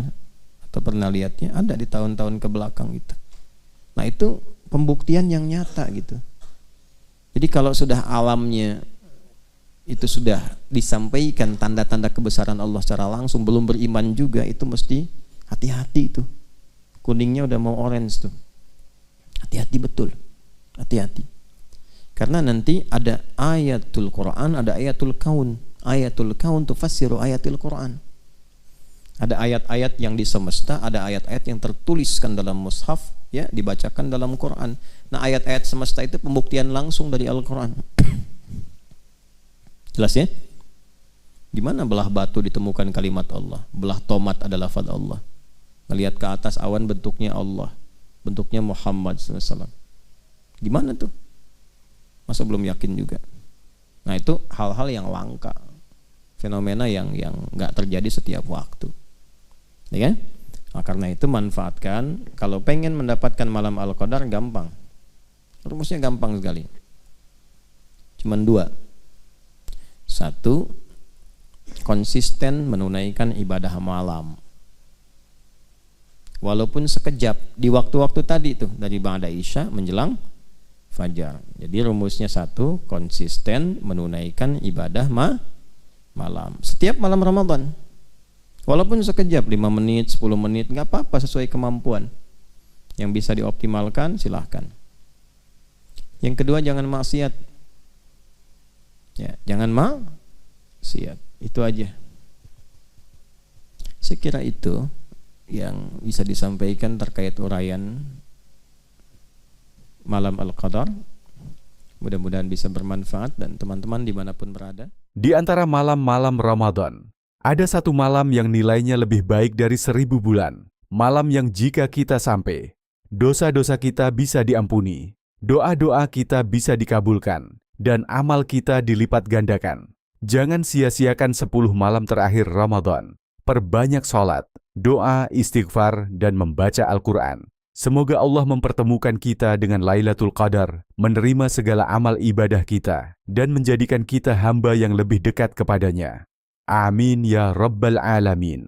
Atau pernah lihatnya? Ada di tahun-tahun ke belakang itu. Nah itu pembuktian yang nyata gitu. Jadi kalau sudah alamnya itu sudah disampaikan tanda-tanda kebesaran Allah secara langsung, belum beriman juga, itu mesti hati-hati itu. Kuningnya udah mau orange tuh. Hati-hati betul. Hati-hati. Karena nanti ada ayatul Quran, ada ayatul kaun. Ayatul kaun tufassiru ayatul Quran. Ada ayat-ayat yang di semesta, ada ayat-ayat yang tertuliskan dalam mushaf, ya, dibacakan dalam Quran. Nah, ayat-ayat semesta itu pembuktian langsung dari Al-Quran. Jelas ya? Di mana belah batu ditemukan kalimat Allah, belah tomat adalah lafaz Allah. Melihat ke atas awan bentuknya Allah, bentuknya Muhammad SAW. Gimana tuh? Masa belum yakin juga? Nah itu hal-hal yang langka, fenomena yang nggak terjadi setiap waktu. Ya kan? Nah, karena itu manfaatkan. Kalau pengen mendapatkan malam Al-Qadar gampang. Rumusnya gampang sekali. Cuman dua. Satu, konsisten menunaikan ibadah malam. Walaupun sekejap di waktu-waktu tadi tuh dari ba'da isya menjelang fajar. Jadi rumusnya satu, konsisten menunaikan ibadah malam. Setiap malam Ramadan. Walaupun sekejap, 5 menit, 10 menit, nggak apa-apa, sesuai kemampuan. Yang bisa dioptimalkan, silahkan. Yang kedua, jangan maksiat. Ya, jangan maksiat. Itu aja. Saya kira itu yang bisa disampaikan terkait uraian malam Al-Qadar. Mudah-mudahan bisa bermanfaat dan teman-teman dimanapun berada. Di antara malam-malam Ramadan, ada satu malam yang nilainya lebih baik dari 1000 bulan. Malam yang jika kita sampai dosa-dosa kita bisa diampuni, doa-doa kita bisa dikabulkan, dan amal kita dilipat gandakan. Jangan sia-siakan 10 malam terakhir Ramadan. Perbanyak sholat, doa, istighfar, dan membaca Al-Quran. Semoga Allah mempertemukan kita dengan Lailatul Qadar, menerima segala amal ibadah kita, dan menjadikan kita hamba yang lebih dekat kepadanya. Amin ya Rabbal Alamin.